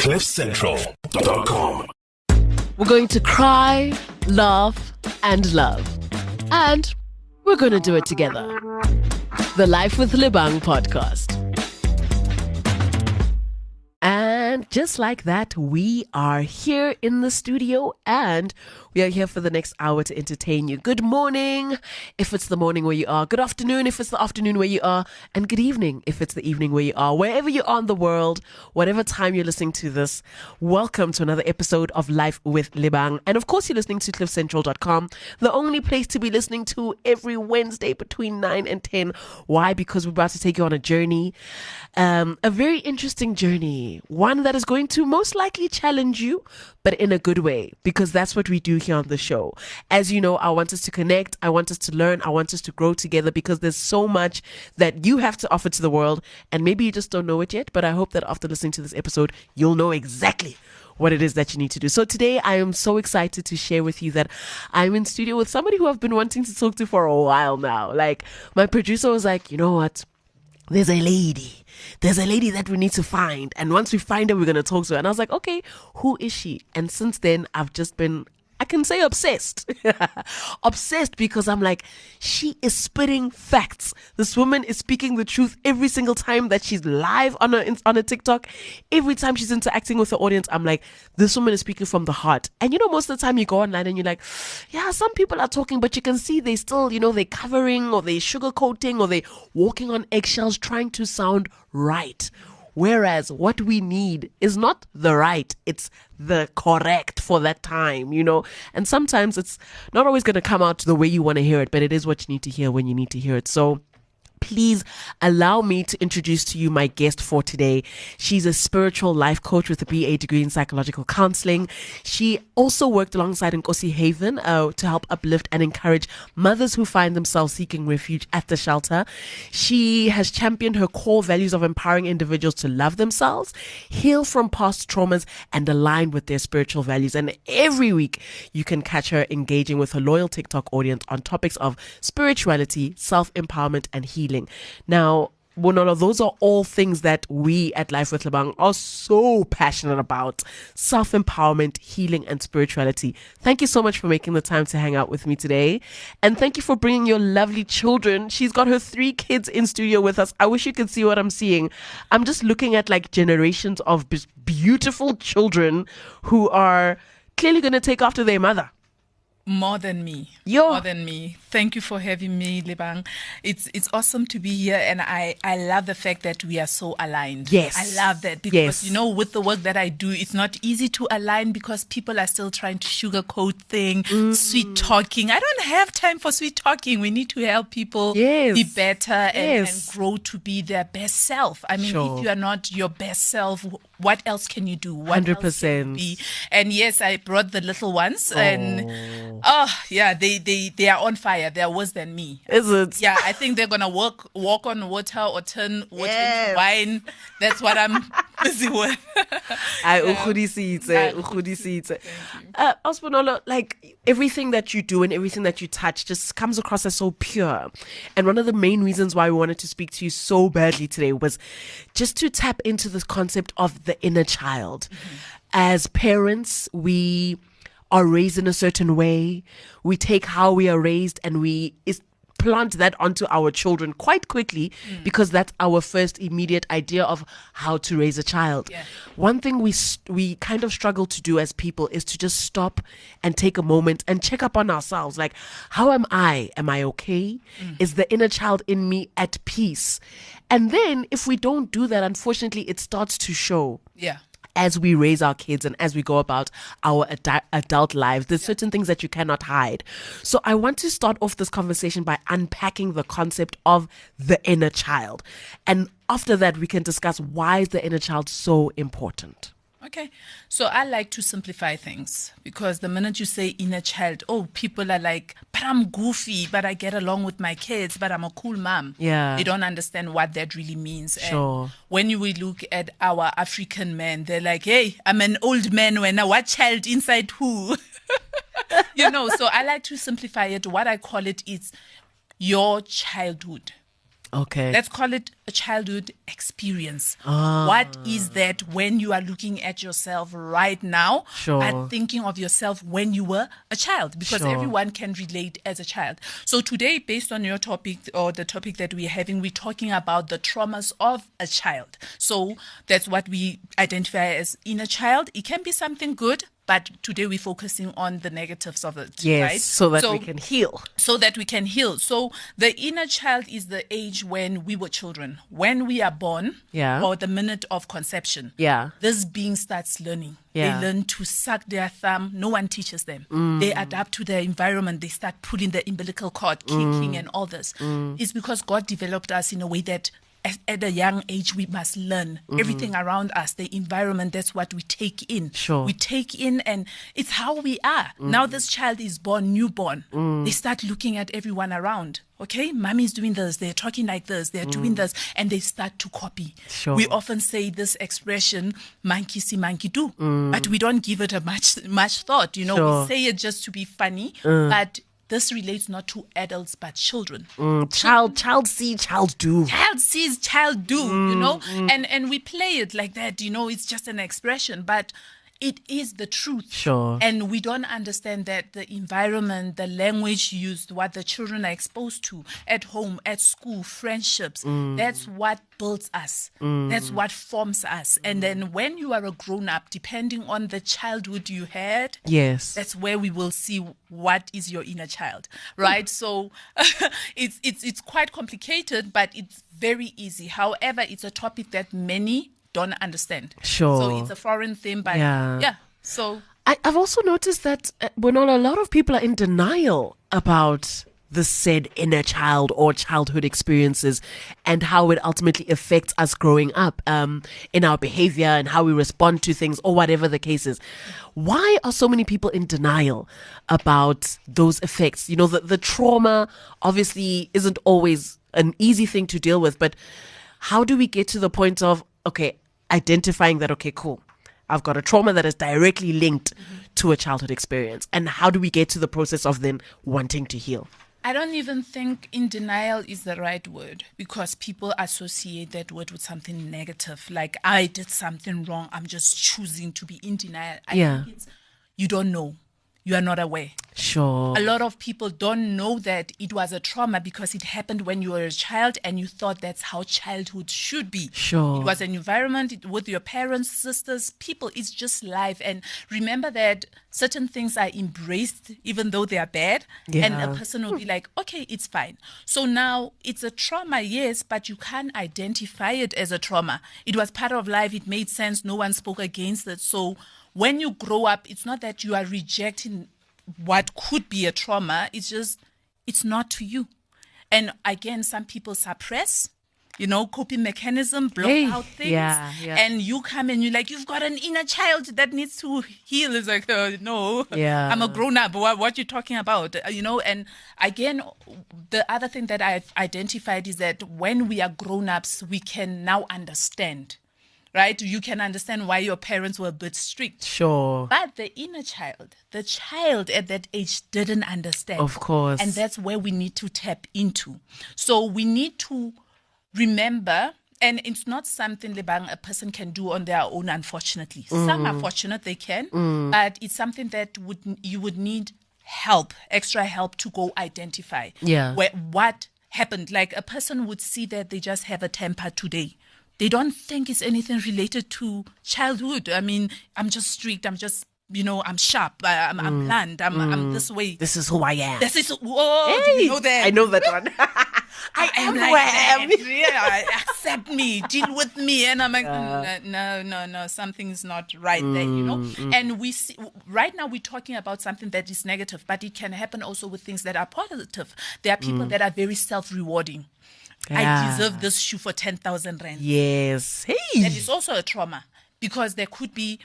TheGarethCliffShow.com. We're going to cry, laugh, and love. And we're going to do it together. The Life with Lebang podcast. And just like that, we are here in the studio and we are here for the next hour to entertain you. Good morning, if it's the morning where you are. Good afternoon, if it's the afternoon where you are. And good evening, if it's the evening where you are. Wherever you are in the world, whatever time you're listening to this, welcome to another episode of Life with Lebang. And of course, you're listening to CliffCentral.com, the only place to be listening to every Wednesday between 9 and 10. Why? Because we're about to take you on a journey, a very interesting journey, one that is going to most likely challenge you, but in a good way, because that's what we do here on the show. As you know, I want us to connect, I want us to learn, I want us to grow together, because there's so much that you have to offer to the world, and maybe you just don't know it yet, but I hope that after listening to this episode, you'll know exactly what it is that you need to do. So today, I am so excited to share with you that I'm in studio with somebody who I've been wanting to talk to for a while now. Like, my producer was like, you know what? There's a lady that we need to find. And once we find her, we're going to talk to her. And I was like, okay, who is she? And since then, I've just been, I can say obsessed. Obsessed, because I'm like, she is spitting facts. This woman is speaking the truth every single time that she's live on a TikTok. Every time she's interacting with the audience, I'm like, this woman is speaking from the heart. And you know, most of the time you go online and you're like, yeah, some people are talking, but you can see they still, you know, they're covering or they're sugarcoating or they're walking on eggshells trying to sound right. Whereas what we need is not the right, it's the correct for that time, you know. And sometimes it's not always going to come out the way you want to hear it, but it is what you need to hear when you need to hear it. So please allow me to introduce to you my guest for today. She's a spiritual life coach with a BA degree in psychological counseling. She also worked alongside Nkosi Haven to help uplift and encourage mothers who find themselves seeking refuge at the shelter. She has championed her core values of empowering individuals to love themselves, heal from past traumas, and align with their spiritual values. And every week, you can catch her engaging with her loyal TikTok audience on topics of spirituality, self-empowerment, and healing. Now, Bonolo, those are all things that we at Life with Lebang are so passionate about. Self-empowerment, healing, and spirituality. Thank you so much for making the time to hang out with me today. And thank you for bringing your lovely children. She's got her 3 kids in studio with us. I wish you could see what I'm seeing. I'm just looking at like generations of beautiful children who are clearly going to take after their mother. More than me. More than me. Thank you for having me, Lebang. It's awesome to be here, and I love the fact that we are so aligned. Yes. I love that because, you know, with the work that I do, it's not easy to align because people are still trying to sugarcoat things, sweet talking. I don't have time for sweet talking. We need to help people be better and grow to be their best self. I mean, if you are not your best self, what else can you do? What 100%. else can you be? And yes, I brought the little ones and they are on fire. They're worse than me. Is it? Yeah, I think they're gonna walk on water or turn water into wine. That's what I'm busy with. Osbonola, like everything that you do and everything that you touch just comes across as so pure. And one of the main reasons why we wanted to speak to you so badly today was just to tap into this concept of the inner child. As parents, we are raised in a certain way. We take how we are raised and we plant that onto our children quite quickly because that's our first immediate idea of how to raise a child. One thing we kind of struggle to do as people is to just stop and take a moment and check up on ourselves. Like, how am I? Am I okay? Is the inner child in me at peace? And then if we don't do that, unfortunately, it starts to show. As we raise our kids and as we go about our adult lives, there's certain things that you cannot hide. So I want to start off this conversation by unpacking the concept of the inner child. And after that, we can discuss why is the inner child so important. Okay, so I like to simplify things because the minute you say inner child, people are like, but I'm goofy, but I get along with my kids, but I'm a cool mom. They don't understand what that really means. And when we look at our African men, they're like, hey, I'm an old man when I what child inside who? You know, so I like to simplify it. What I call it is your childhood. Okay. Let's call it a childhood experience. What is that when you are looking at yourself right now, but thinking of yourself when you were a child? Because everyone can relate as a child. So today, based on your topic or the topic that we're having, we're talking about the traumas of a child. So that's what we identify as inner child. It can be something good, but today we're focusing on the negatives of it. Yes, right? so that we can heal. So that we can heal. So the inner child is the age when we were children, when we are born, or the minute of conception. This being starts learning. They learn to suck their thumb. No one teaches them. They adapt to their environment. They start pulling the umbilical cord, kicking and all this. It's because God developed us in a way that at a young age, we must learn everything around us, the environment. That's what we take in. We take in, and it's how we are. Now this child is born, newborn. They start looking at everyone around. Okay, mommy's doing this, they're talking like this, they're doing this, and they start to copy. We often say this expression, monkey see, monkey do, but we don't give it a much thought. We say it just to be funny, but this relates not to adults but children. Child see, child do. Child sees, child do. And we play it like that. It's just an expression, but it is the truth. And we don't understand that the environment, the language used, what the children are exposed to at home, at school, friendships, that's what builds us. That's what forms us. And then when you are a grown-up, depending on the childhood you had, that's where we will see what is your inner child, right? So it's quite complicated, but it's very easy. However, it's a topic that many don't understand. So it's a foreign thing, but so I've also noticed that when a lot of people are in denial about the said inner child or childhood experiences and how it ultimately affects us growing up in our behavior and how we respond to things or whatever the case is. Why are so many people in denial about those effects? The trauma obviously isn't always an easy thing to deal with, but how do we get to the point of, identifying that, cool, I've got a trauma that is directly linked to a childhood experience. And how do we get to the process of then wanting to heal? I don't even think in denial is the right word, because people associate that word with something negative. Like, I did something wrong, I'm just choosing to be in denial. I think it's, you don't know. You are not aware. A lot of people don't know that it was a trauma because it happened when you were a child and you thought that's how childhood should be. It was an environment with your parents, sisters, people. It's just life. And remember that certain things are embraced even though they are bad. And a person will be like, okay, it's fine. So now it's a trauma, yes, but you can't identify it as a trauma. It was part of life. It made sense. No one spoke against it. So when you grow up, it's not that you are rejecting what could be a trauma. It's just, it's not to you. And again, some people suppress, coping mechanism, block out things. And you come and you're like, you've got an inner child that needs to heal. It's like, no, I'm a grown up. What you talking about? And again, the other thing that I've identified is that when we are grown ups, we can now understand. Right? You can understand why your parents were a bit strict. But the inner child, the child at that age didn't understand. Of course. And that's where we need to tap into. So we need to remember, and it's not something, Lebang, a person can do on their own, unfortunately. Some are fortunate they can, but it's something that you would need help, extra help to go identify. What happened. Like a person would see that they just have a temper today. They don't think it's anything related to childhood. I mean, I'm just strict. I'm just, I'm sharp. I'm bland. I'm this way. This is who I am. This is, whoa, hey, you know that? I know that one. I am like who I am. Yeah, accept me, deal with me. And I'm like, no, something's not right there, And we see, right now we're talking about something that is negative, but it can happen also with things that are positive. There are people that are very self-rewarding. I deserve this shoe for 10,000 rand. Yes. Hey. That is also a trauma, because there could be,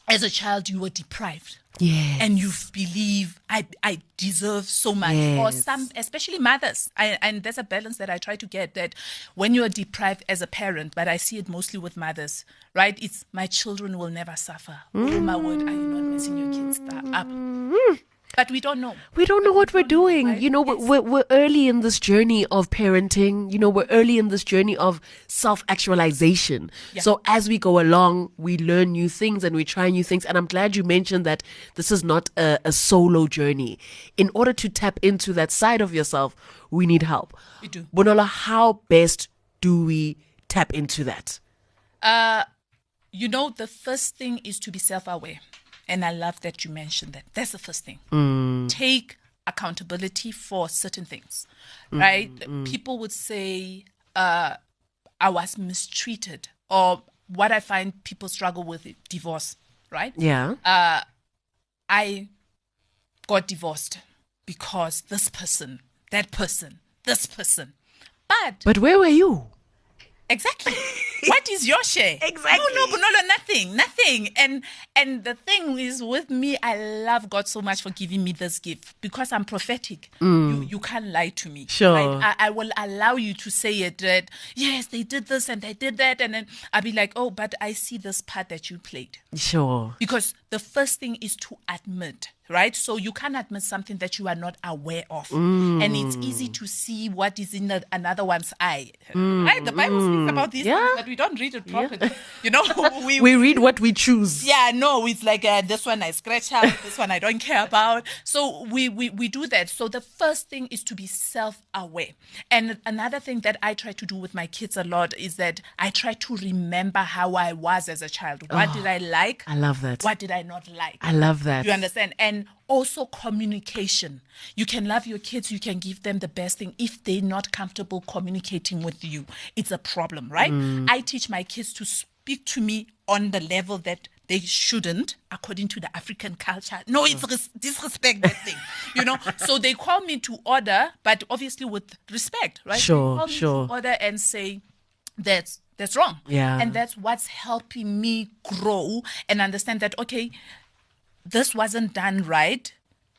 as a child, you were deprived. Yes. And you believe I deserve so much. Yes. Or some, especially mothers. And there's a balance that I try to get, that when you are deprived as a parent, but I see it mostly with mothers, right? It's, my children will never suffer. Oh my word, are you not messing your kids up? But we don't know. We don't know what we're doing. Right? You know, we're early in this journey of parenting. You know, we're early in this journey of self-actualization. Yeah. So as we go along, we learn new things and we try new things. And I'm glad you mentioned that this is not a solo journey. In order to tap into that side of yourself, we need help. We do. Bonola, how best do we tap into that? You know, the first thing is to be self-aware. And I love that you mentioned that. That's the first thing. Take accountability for certain things, right? People would say, I was mistreated, or what I find people struggle with is divorce, right? Yeah. I got divorced because this person, that person, this person. But where were you? Exactly. What is your share? Exactly. No, nothing. And the thing is, with me, I love God so much for giving me this gift because I'm prophetic. You can't lie to me. Sure. Right? I will allow you to say it that, yes, they did this and they did that. And then I'll be like, oh, but I see this part that you played. Sure. Because the first thing is to admit, right? So you can't admit something that you are not aware of. And it's easy to see what is in another one's eye, right? The Bible speaks about these things, but we don't read it properly. Yeah. You know, we read what we choose. Yeah, no, it's like this one I scratch out, this one I don't care about. So we do that. So the first thing is to be self-aware. And another thing that I try to do with my kids a lot is that I try to remember how I was as a child. What did I like? I love that. What did I not like? I love that. You understand? And also communication. You can love your kids, you can give them the best thing. If they're not comfortable communicating with you, it's a problem, right? I teach my kids to speak to me on the level that they shouldn't, according to the African culture. No, it's disrespect, that thing, you know. So they call me to order, but obviously with respect, right? Sure, they call me to order and say, that's wrong. Yeah. And that's what's helping me grow and understand that, okay, this wasn't done right.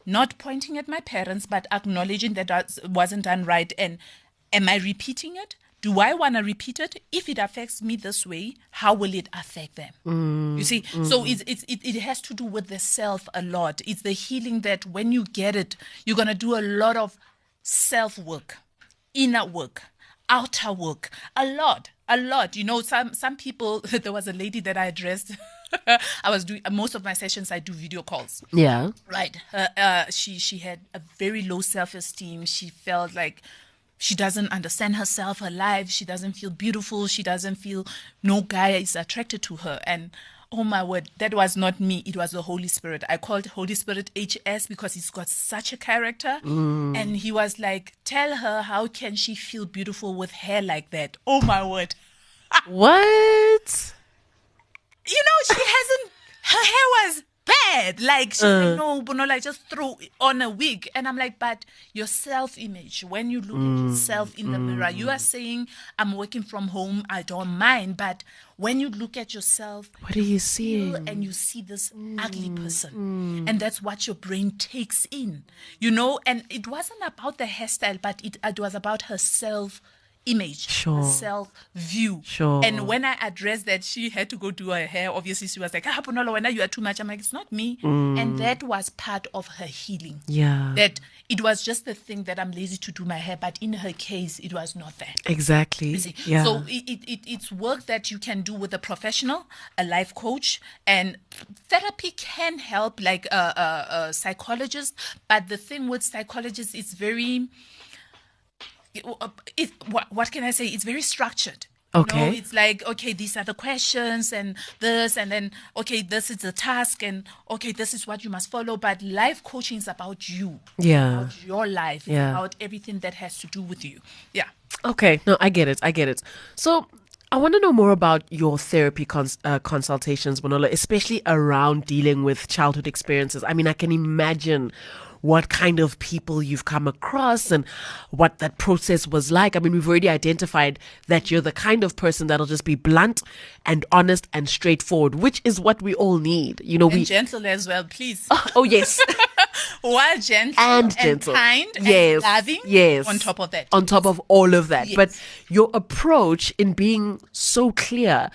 Not pointing at my parents, but acknowledging that wasn't done right. And am I repeating it? Do I want to repeat it? If it affects me this way, how will it affect them? You see, so it has to do with the self a lot. It's the healing that when you get it, you're going to do a lot of self-work, inner work, outer work, a lot. You know, some people, there was a lady that I addressed. I was doing most of my sessions. I do video calls. Yeah. Right. She had a very low self-esteem. She felt like she doesn't understand herself, her life. She doesn't feel beautiful. She doesn't feel no guy is attracted to her. And oh my word, that was not me. It was the Holy Spirit. I called Holy Spirit HS because he's got such a character. And he was like, tell her how can she feel beautiful with hair like that? Oh my word. What? You know, her hair was bad. Like, she said, no, Bonola, just throw on a wig. And I'm like, but your self-image, when you look at yourself in the mirror, you are saying, I'm working from home, I don't mind. But when you look at yourself, what are you seeing? And you see this ugly person. And that's what your brain takes in, you know? And it wasn't about the hairstyle, but it was about her self-image, sure. self-view. Sure. And when I addressed that, she had to go do her hair. Obviously, she was like, Bonola, when you are too much. I'm like, it's not me. And that was part of her healing. Yeah. That it was just the thing that I'm lazy to do my hair, but in her case, it was not that. Exactly. Yeah. So it's work that you can do with a professional, a life coach, and therapy can help, like a psychologist. But the thing with psychologists, it's very... what can I say? It's very structured. Okay. You know, it's like, okay, these are the questions and this, and then, okay, this is the task, and okay, this is what you must follow. But life coaching is about you. Yeah. It's about your life. It's about everything that has to do with you. Yeah. Okay. No, I get it. So I want to know more about your therapy consultations, Bonola, especially around dealing with childhood experiences. I mean, I can imagine what kind of people you've come across and what that process was like. I mean, we've already identified that you're the kind of person that'll just be blunt and honest and straightforward, which is what we all need. You know, and gentle as well, please. Oh yes. While gentle and kind and loving. Yes. On top of that. On top of all of that. Yes. But your approach in being so clear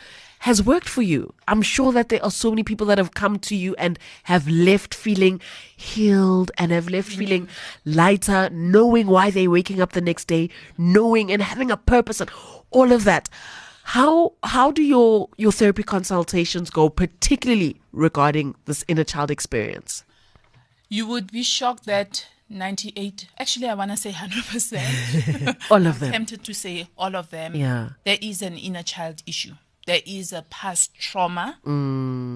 has worked for you. I'm sure that there are so many people that have come to you and have left feeling healed and have left feeling lighter, knowing why they're waking up the next day, knowing and having a purpose and all of that. How do your therapy consultations go, particularly regarding this inner child experience? You would be shocked that 98, actually I want to say 100%. All of them. I'm tempted to say all of them. Yeah. There is an inner child issue. There is a past trauma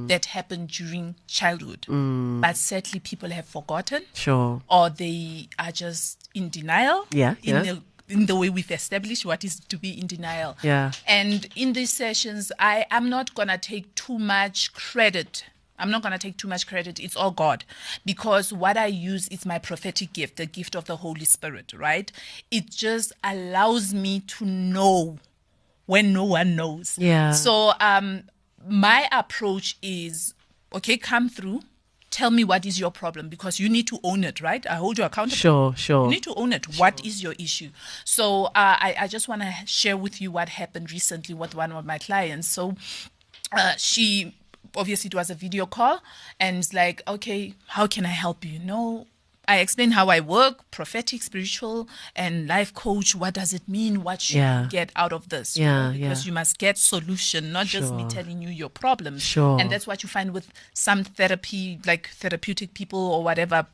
that happened during childhood. But sadly, people have forgotten. Sure. Or they are just in denial. In the way we've established what is to be in denial. Yeah. And in these sessions, I'm not going to take too much credit. It's all God. Because what I use is my prophetic gift, the gift of the Holy Spirit, right? It just allows me to know when no one knows. Yeah. So my approach is, okay, come through. Tell me what is your problem, because you need to own it, right? I hold you accountable. Sure. You need to own it. Sure. What is your issue? So I just want to share with you what happened recently with one of my clients. So she, obviously it was a video call, and it's like, okay, how can I help you? No, I explain how I work, prophetic, spiritual, and life coach. What does it mean? What should you get out of this? Because you must get solution, not just me telling you your problems. Sure. And that's what you find with some therapy, like therapeutic people or whatever,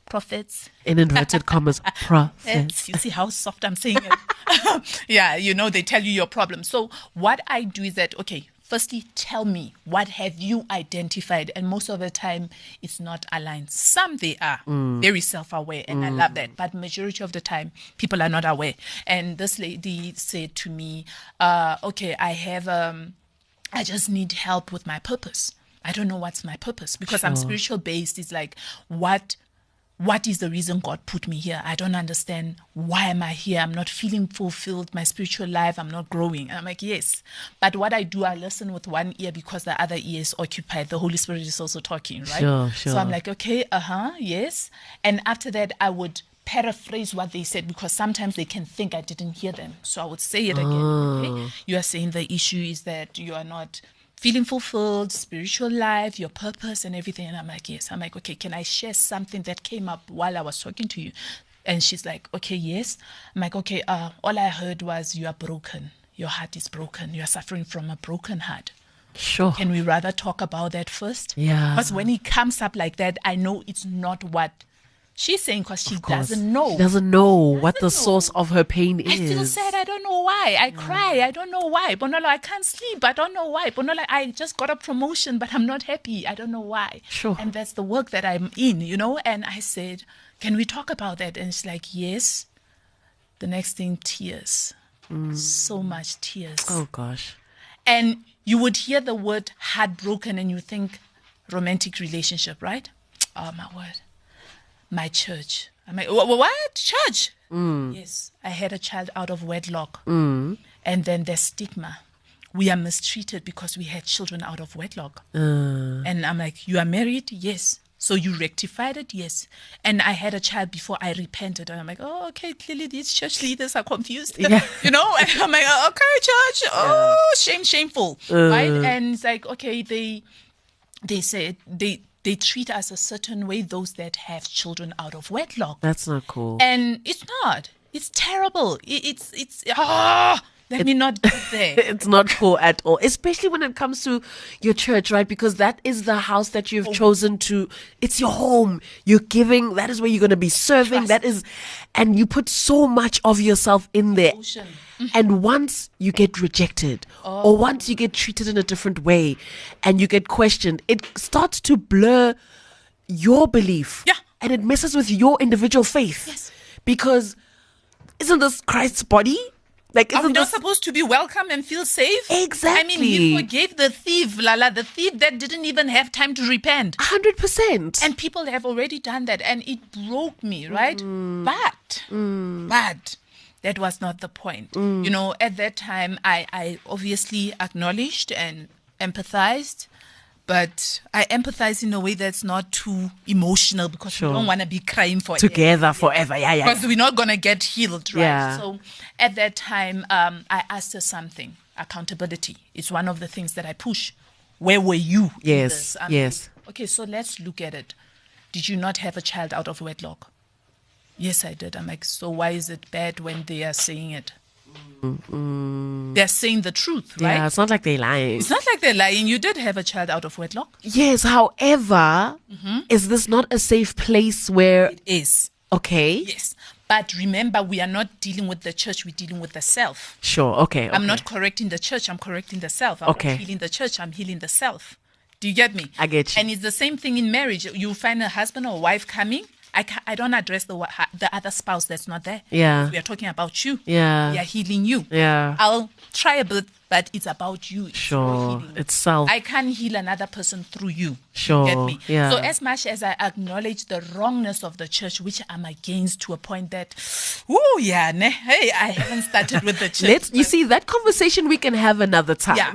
prophets. In inverted commas, prophets. You see how soft I'm saying it? Yeah, they tell you your problem. So what I do is that, okay, firstly, tell me, what have you identified? And most of the time, it's not aligned. Some they are very self-aware, and I love that. But majority of the time, people are not aware. And this lady said to me, okay, I just need help with my purpose. I don't know what's my purpose, because I'm spiritual based. It's like, what is the reason God put me here? I don't understand. Why am I here? I'm not feeling fulfilled. My spiritual life, I'm not growing. And I'm like, yes. But what I do, I listen with one ear because the other ear is occupied. The Holy Spirit is also talking, right? Sure. So I'm like, okay, yes. And after that, I would paraphrase what they said, because sometimes they can think I didn't hear them. So I would say it again. Okay? You are saying the issue is that you are not feeling fulfilled, spiritual life, your purpose and everything. And I'm like, yes. I'm like, okay, can I share something that came up while I was talking to you? And she's like, okay, yes. I'm like, okay, all I heard was you are broken. Your heart is broken. You are suffering from a broken heart. Sure. Can we rather talk about that first? Yeah. Because when it comes up like that, I know it's not what she's saying, because she doesn't know. She doesn't know what the source of her pain is. I feel sad. I don't know why. I cry. I don't know why. Bonola, I can't sleep. I don't know why. Bonola, I just got a promotion, but I'm not happy. I don't know why. Sure. And that's the work that I'm in, And I said, can we talk about that? And it's like, yes. The next thing, tears. So much tears. Oh, gosh. And you would hear the word heartbroken and you think romantic relationship, right? Oh, my word. My church. I'm like, what? Church? Yes. I had a child out of wedlock. And then there's stigma. We are mistreated because we had children out of wedlock. And I'm like, you are married? Yes. So you rectified it? Yes. And I had a child before I repented. And I'm like, oh, okay, clearly these church leaders are confused. Yeah. And I'm like, okay, church. Oh, shameful. Right? And it's like, okay, they said they treat us a certain way, those that have children out of wedlock. That's not cool. And it's not. It's terrible. Let me not get there. It's not cool at all, especially when it comes to your church, right? Because that is the house that you've chosen to, it's your home. You're giving, that is where you're going to be serving. Trust. And you put so much of yourself in there. Ocean. And once you get rejected or once you get treated in a different way and you get questioned, it starts to blur your belief. Yeah. And it messes with your individual faith. Yes. Because isn't this Christ's body? Like, are we not supposed to be welcome and feel safe? Exactly. I mean, he forgave the thief, the thief that didn't even have time to repent. 100%. And people have already done that, and it broke me, right? But that was not the point. At that time, I obviously acknowledged and empathized, but I empathize in a way that's not too emotional, because we don't want to be crying together forever. Yeah. Because we're not going to get healed, right? Yeah. So at that time, I asked her something. accountability. It's one of the things that I push. Where were you? Yes, yes. Okay, so let's look at it. Did you not have a child out of wedlock? Yes, I did. I'm like, so why is it bad when they are saying it? They're saying the truth, right? Yeah, it's not like they're lying. It's not like they're lying. You did have a child out of wedlock. Yes, however, is this not a safe place where... It is. Okay. Yes. But remember, we are not dealing with the church. We're dealing with the self. Sure. Okay. I'm not correcting the church. I'm correcting the self. I'm not healing the church. I'm healing the self. Do you get me? I get you. And it's the same thing in marriage. You find a husband or wife coming. I don't address the other spouse that's not there. Yeah. We are talking about you. Yeah. We are healing you. Yeah. I'll try a bit, but it's about you. Sure. It's self. I can't heal another person through you. Sure. You get me? Yeah. So as much as I acknowledge the wrongness of the church, which I'm against to a point that, hey, I haven't started with the church. You see, that conversation we can have another time. Yeah.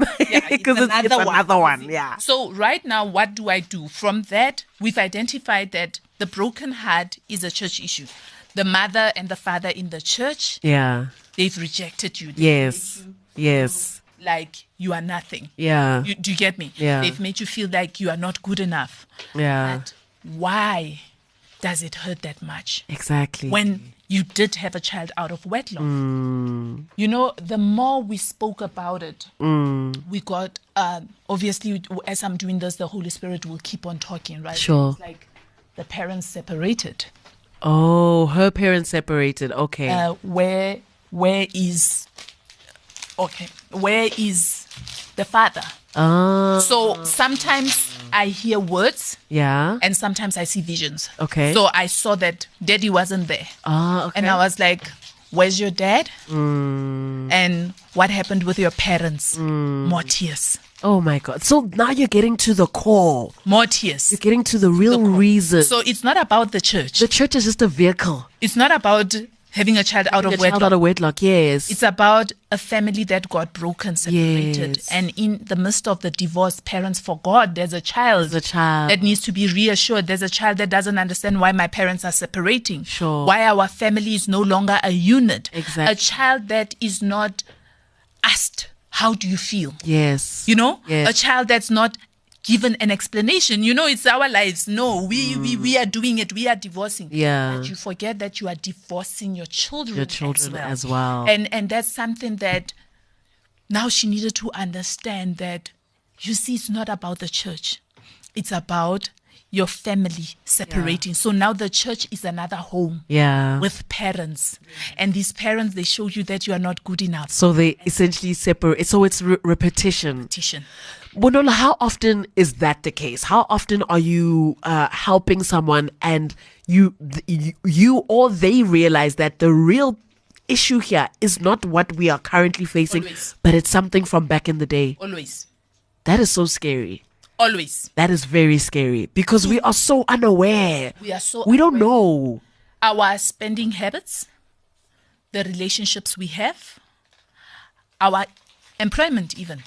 Because it's another one. Yeah. So right now, what do I do? From that, we've identified that the broken heart is a church issue. The mother and the father in the church, they've rejected you. Yes. Like you are nothing. Yeah. Do you get me? Yeah. They've made you feel like you are not good enough. Yeah. But why does it hurt that much? Exactly. When you did have a child out of wedlock. You know, the more we spoke about it, we got, obviously, as I'm doing this, the Holy Spirit will keep on talking, right? Sure. It's like the parents separated. Oh, her parents separated. Okay. Where is the father? So sometimes I hear words. Yeah. And sometimes I see visions. Okay. So I saw that daddy wasn't there. Okay. And I was like, where's your dad? And what happened with your parents? More tears. Oh my God. So now you're getting to the core. More tears. You're getting to the real reason. So it's not about the church. The church is just a vehicle. It's not about having a child out of wedlock. Child out of wedlock, yes. It's about a family that got broken, separated. Yes. And in the midst of the divorce, parents forgot there's a child. That needs to be reassured. There's a child that doesn't understand why my parents are separating. Sure. Why our family is no longer a unit. Exactly. A child that is not asked, how do you feel? Yes. You know? Yes. A child that's not given an explanation. You know, it's our lives. No, we are doing it. We are divorcing. Yeah. But you forget that you are divorcing your children. As well. And that's something that now she needed to understand that, you see, it's not about the church. It's about your family separating. Yeah. So now the church is another home. Yeah. With parents. And these parents, they show you that you are not good enough. So they essentially separate. So it's repetition. Bonola, how often is that the case? How often are you helping someone and you or they realize that the real issue here is not what we are currently facing, but it's something from back in the day? Always. That is so scary. Always. That is very scary because we are so unaware. We don't know. Our spending habits, the relationships we have, our employment even.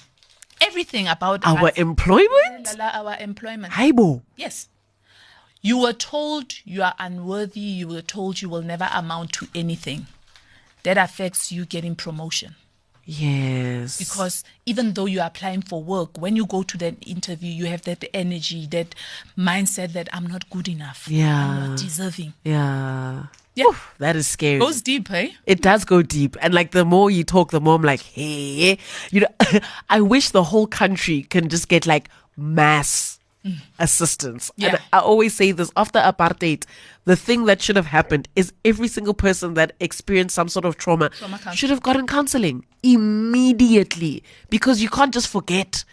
Everything about our employment? Our employment. Haibo. Yes. You were told you are unworthy. You were told you will never amount to anything. That affects you getting promotion. Yes. Because even though you are applying for work, when you go to that interview, you have that energy, that mindset that I'm not good enough. Yeah. I'm not deserving. Yeah. Yeah. Oof, that is scary. It goes deep, eh? It does go deep. And like the more you talk, the more I'm like, hey, you know, I wish the whole country can just get like mass assistance. Yeah. And I always say this, after apartheid, the thing that should have happened is every single person that experienced some sort of trauma should have gotten counseling immediately, because you can't just forget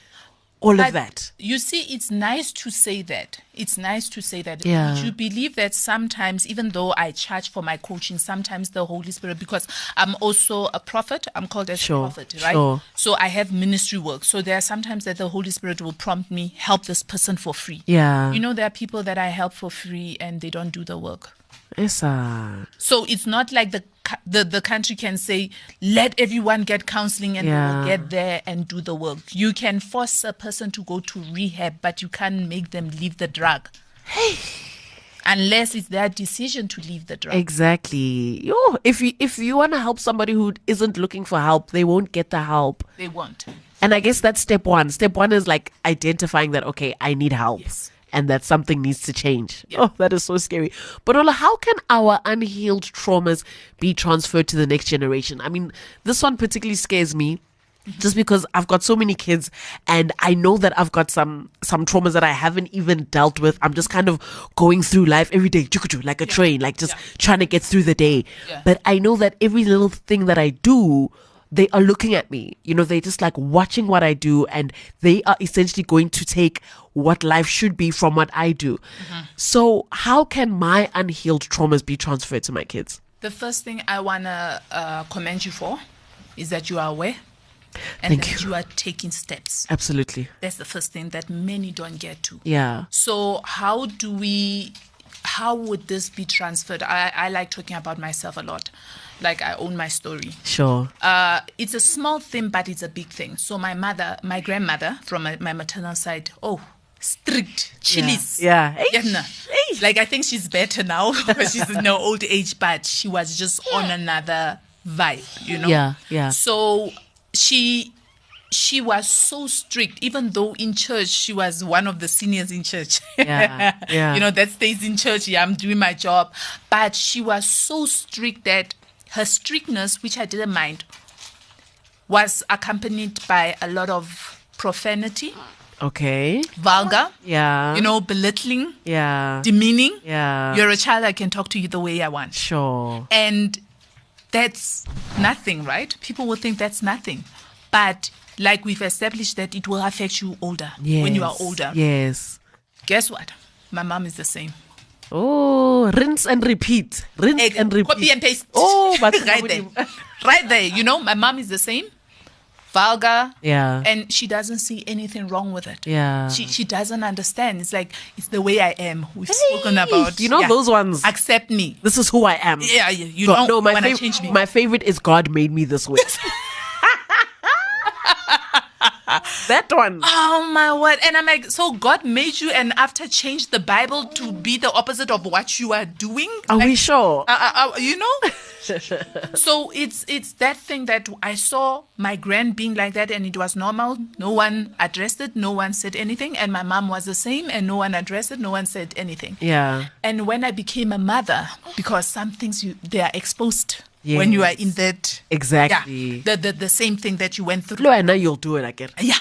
all of that. You see, it's nice to say that. It's nice to say that. Yeah. You believe that sometimes, even though I charge for my coaching, sometimes the Holy Spirit, because I'm also a prophet, I'm called as a prophet, right? Sure. So I have ministry work. So there are sometimes that the Holy Spirit will prompt me, help this person for free. Yeah. You know, there are people that I help for free and they don't do the work. Esa. So it's not like the country can say, let everyone get counseling and we'll get there and do the work. You can force a person to go to rehab, but you can't make them leave the drug. Hey. Unless it's their decision to leave the drug. Exactly. Yo, if you want to help somebody who isn't looking for help, they won't get the help. They won't. And I guess that's step one. Step one is like identifying that, okay, I need help. Yes. And that something needs to change. Yeah. Oh, that is so scary. But Ola, how can our unhealed traumas be transferred to the next generation? I mean, this one particularly scares me. Just because I've got so many kids and I know that I've got some traumas that I haven't even dealt with. I'm just kind of going through life every day, like a train, like just trying to get through the day. Yeah. But I know that every little thing that I do, they are looking at me. You know, they're just like watching what I do, and they are essentially going to take what life should be from what I do. So how can my unhealed traumas be transferred to my kids? The first thing I want to commend you for is that you are aware. And Thank that you. you are taking steps. Absolutely. That's the first thing that many don't get to. Yeah. So how would this be transferred? I like talking about myself a lot. Like I own my story. Sure. It's a small thing, but it's a big thing. So my grandmother from my maternal side, strict, chillies. Yeah. Like I think she's better now because she's in her old age, but she was just on another vibe, you know? Yeah. So she was so strict, even though in church she was one of the seniors in church. Yeah. You know, that stays in church. Yeah, I'm doing my job. But she was so strict that her strictness, which I didn't mind, was accompanied by a lot of profanity. Okay. Vulgar. Yeah. You know, belittling. Yeah. Demeaning. Yeah. You're a child, I can talk to you the way I want. Sure. And that's nothing, right? People will think that's nothing. But like we've established that it will affect you older, when you are older. Yes. Guess what? My mom is the same. Oh, rinse and repeat. And repeat. Copy and paste. Oh, but right there. Right there. You know, my mom is the same. Vulgar. Yeah. And she doesn't see anything wrong with it. Yeah. She doesn't understand. It's like, it's the way I am. We've spoken about. You know those ones. Accept me. This is who I am. Yeah. You God, don't no, want to change me. my favorite is God made me this way. That one. Oh my word. And I'm like, so God made you and after changed the Bible to be the opposite of what you are doing? Are we sure? You know? So it's that thing that I saw my grand being like that and it was normal. No one addressed it. No one said anything. And my mom was the same and no one addressed it. No one said anything. Yeah. And when I became a mother, because some things they are exposed. Yes. When you are in that. Exactly. Yeah, the same thing that you went through. No, I know you'll do it again. Yeah.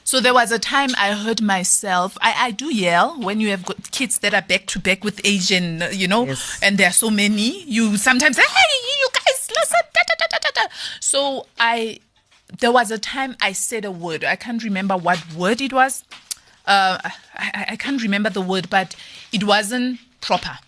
So there was a time I heard myself, I do yell when you have got kids that are back to back with age and, you know, and there are so many. You sometimes say, hey, you guys, listen. Da, da, da, da, da. So there was a time I said a word. I can't remember what word it was. I can't remember the word, but it wasn't proper.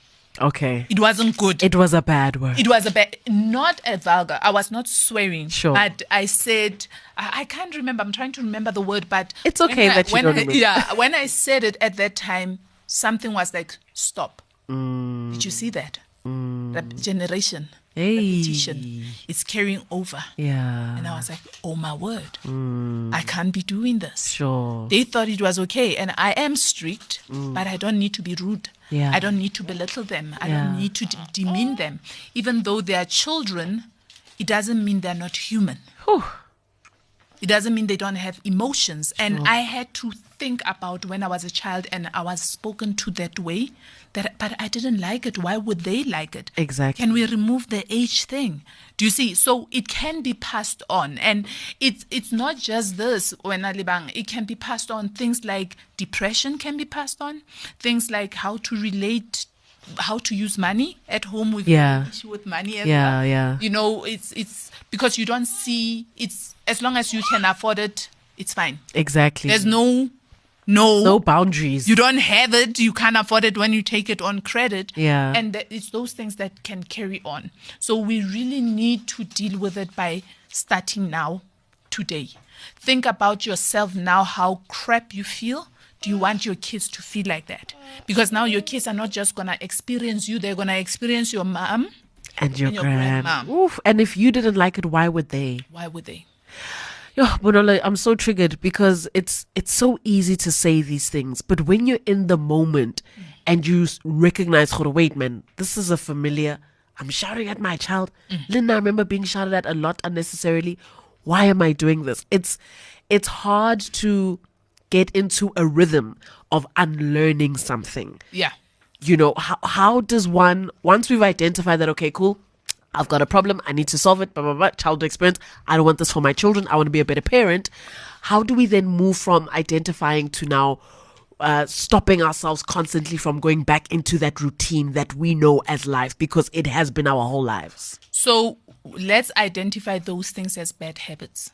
Okay. It wasn't good. It was a bad word. It was not a vulgar. I was not swearing. Sure. But I said, I can't remember. I'm trying to remember the word, but it's okay that you don't remember. Yeah, when I said it at that time, something was like, stop. Did you see that? Generation. Repetition. It's carrying over. Yeah. And I was like, oh my word. I can't be doing this. Sure. They thought it was okay. And I am strict, but I don't need to be rude. Yeah. I don't need to belittle them. I don't need to demean them. Even though they are children, it doesn't mean they're not human. Whew. It doesn't mean they don't have emotions. And I had to think about when I was a child and I was spoken to that way, but I didn't like it. Why would they like it? Exactly. Can we remove the age thing? Do you see? So it can be passed on. And it's not just this, when Lebang, it can be passed on. Things like depression can be passed on. Things like how to relate, how to use money at home with issue with money as well. Yeah. You know, it's because you don't see, it's as long as you can afford it, it's fine. Exactly. There's no boundaries. You don't have it. You can't afford it when you take it on credit. Yeah. And it's those things that can carry on. So we really need to deal with it by starting now, today. Think about yourself now, how crap you feel. Do you want your kids to feel like that? Because now your kids are not just going to experience you. They're going to experience your mom and your grandma. Oof. And if you didn't like it, why would they? Why would they? Yo, Bonola, I'm so triggered because it's so easy to say these things, but when you're in the moment and you recognize, wait, man, this is a familiar. I'm shouting at my child. Linda, I remember being shouted at a lot unnecessarily. Why am I doing this? It's hard to get into a rhythm of unlearning something. Yeah. You know, how does one, once we've identified that, okay, cool, I've got a problem, I need to solve it, blah, blah, blah, childhood experience, I don't want this for my children, I want to be a better parent. How do we then move from identifying to now stopping ourselves constantly from going back into that routine that we know as life, because it has been our whole lives? So let's identify those things as bad habits.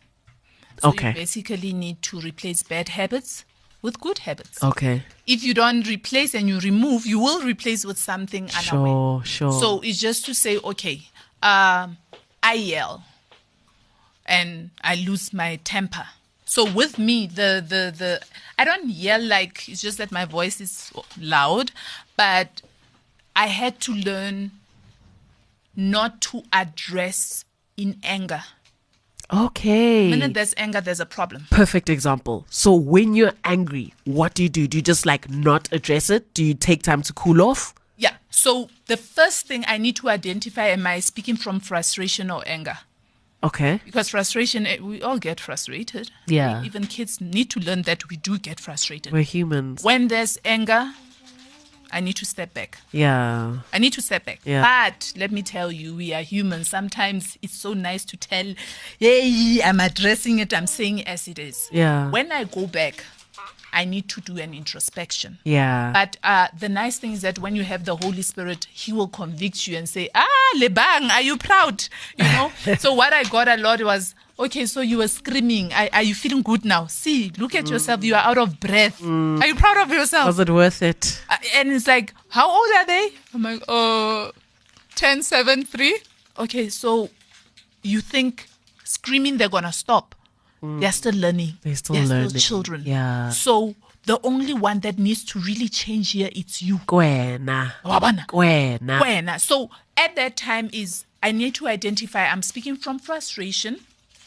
So you basically need to replace bad habits with good habits. Okay. If you don't replace and you remove, you will replace with something unaware. Sure. So it's just to say, okay, I yell and I lose my temper. So with me, the I don't yell like, it's just that my voice is loud, but I had to learn not to address in anger. Okay. The minute there's anger, there's a problem. Perfect example. So when you're angry, what do? Do you just like not address it? Do you take time to cool off? Yeah. So the first thing I need to identify, am I speaking from frustration or anger? Okay. Because frustration, we all get frustrated. Yeah. Even kids need to learn that we do get frustrated. We're humans. When there's anger, I need to step back. Yeah. I need to step back. Yeah. But let me tell you, we are humans. Sometimes it's so nice to tell, hey, I'm addressing it, I'm saying it as it is. Yeah. When I go back, I need to do an introspection. Yeah. But the nice thing is that when you have the Holy Spirit, He will convict you and say, Lebang, are you proud? You know? So what I got a lot was, okay, so you were screaming. Are you feeling good now? See, look at yourself. You are out of breath. Are you proud of yourself? Was it worth it? And it's like, how old are they? I'm like, 10, 7, 3. Okay, so you think screaming they're going to stop. They're still learning. They're still learning. Still children. Yeah. So the only one that needs to really change here, it's you. Gwena. So at that time is, I need to identify, I'm speaking from frustration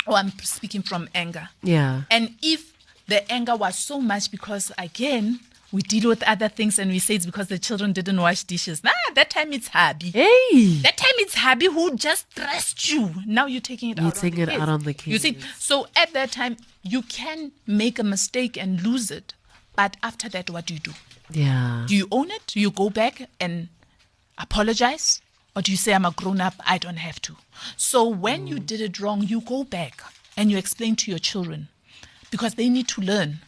or I'm speaking from anger. Yeah. And if the anger was so much because, again, we deal with other things and we say it's because the children didn't wash dishes. That time it's hubby. Hey. That time it's hubby who just stressed you. Now you're taking it out on the kids. You see, so at that time, you can make a mistake and lose it. But after that, what do you do? Yeah. Do you own it? Do you go back and apologize? Or do you say, I'm a grown up, I don't have to? So when you did it wrong, you go back and you explain to your children because they need to learn.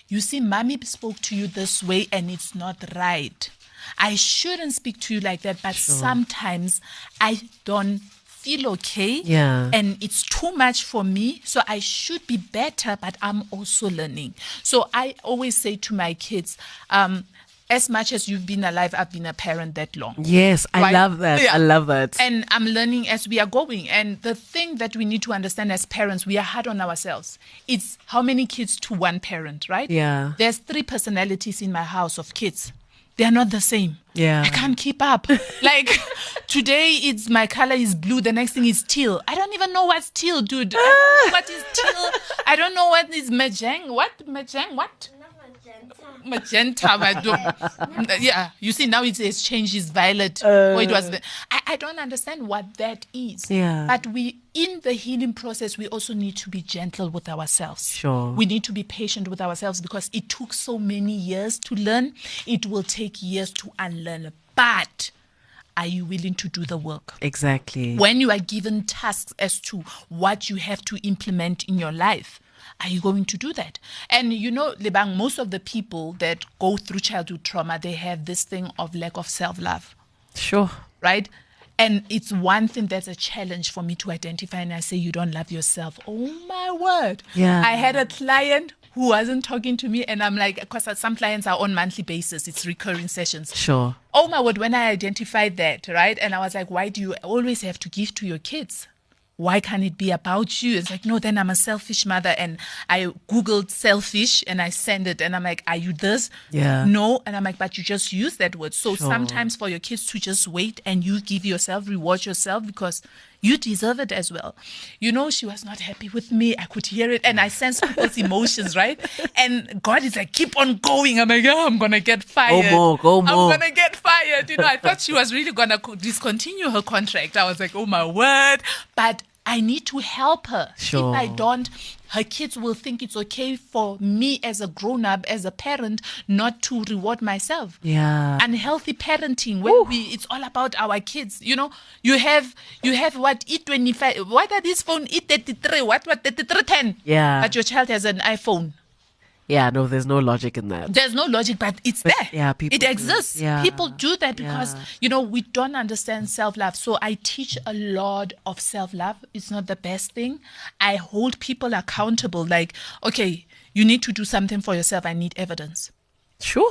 You see, mommy spoke to you this way and it's not right. I shouldn't speak to you like that, but sometimes I don't feel okay. Yeah. And it's too much for me. So I should be better, but I'm also learning. So I always say to my kids, as much as you've been alive, I've been a parent that long. Yes, I Right? love that. Yeah. I love that. And I'm learning as we are going. And the thing that we need to understand as parents, we are hard on ourselves. It's how many kids to one parent, right? Yeah. There's 3 personalities in my house of kids. They are not the same. Yeah. I can't keep up. Like today, it's my color is blue. The next thing is teal. I don't even know what's teal, dude. I don't know what is teal. I don't know what is magenta. What? Magenta? What? Magenta. Yeah, you see now it's changed. It's violet. It was. I don't understand what that is. Yeah. But we, in the healing process, we also need to be gentle with ourselves. Sure. We need to be patient with ourselves because it took so many years to learn. It will take years to unlearn. But are you willing to do the work? Exactly. When you are given tasks as to what you have to implement in your life, are you going to do that? And you know, Lebang, most of the people that go through childhood trauma, they have this thing of lack of self-love. Sure. Right? And it's one thing that's a challenge for me to identify. And I say, you don't love yourself. Oh, my word. Yeah. I had a client who wasn't talking to me. And I'm like, because some clients are on monthly basis. It's recurring sessions. Sure. Oh, my word. When I identified that, right? And I was like, why do you always have to give to your kids? Why can't it be about you? It's like, no, then I'm a selfish mother. And I Googled selfish and I send it. And I'm like, are you this? Yeah. No. And I'm like, but you just use that word. So sometimes for your kids to just wait and you give yourself, reward yourself because You deserve it as well. You know, she was not happy with me. I could hear it and I sense people's emotions, right? And God is like, keep on going. I'm like, oh, I'm going to get fired. Go more. I'm going to get fired. You know, I thought she was really going to discontinue her contract. I was like, oh my word. But I need to help her. Sure. If I don't, her kids will think it's okay for me as a grown-up, as a parent, not to reward myself. Yeah. Unhealthy parenting, where it's all about our kids. You know, you have what, E25, what are this phone, E33, what 3310? Yeah. But your child has an iPhone. Yeah, no, there's no logic in that. There's no logic, but it's there. Yeah, people it exists. Yeah. People do that because, you know, we don't understand self-love. So I teach a lot of self-love. It's not the best thing. I hold people accountable. Like, okay, you need to do something for yourself. I need evidence. Sure.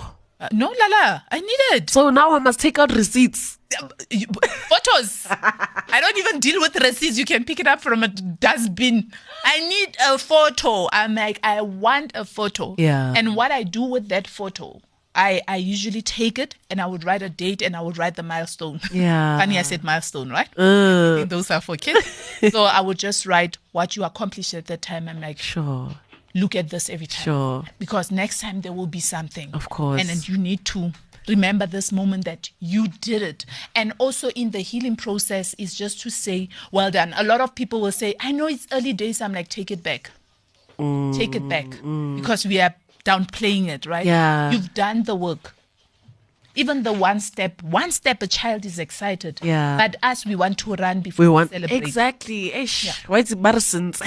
No, Lala, I need it. So now I must take out receipts. Photos. I don't even deal with receipts. You can pick it up from a dustbin. I need a photo. I'm like, I want a photo. Yeah. And what I do with that photo, I usually take it and I would write a date and I would write the milestone. Yeah. Funny I said milestone, right? I think those are for kids. So I would just write what you accomplished at that time. I'm like, sure. Look at this every time. Sure. Because next time there will be something. Of course. And then you need to remember this moment that you did it. And also in the healing process is just to say, well done. A lot of people will say, I know it's early days. I'm like, take it back. Take it back. Because we are downplaying it, right? Yeah. You've done the work. Even the one step, a child is excited. Yeah. But us, we want to run before we celebrate. Exactly. Why is it Madison's?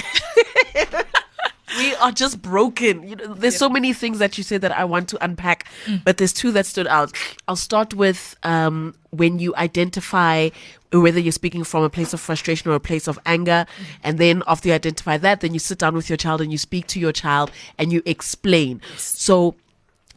We are just broken. You know, there's so many things that you said that I want to unpack, but there's two that stood out. I'll start with when you identify whether you're speaking from a place of frustration or a place of anger, and then after you identify that, then you sit down with your child and you speak to your child and you explain. So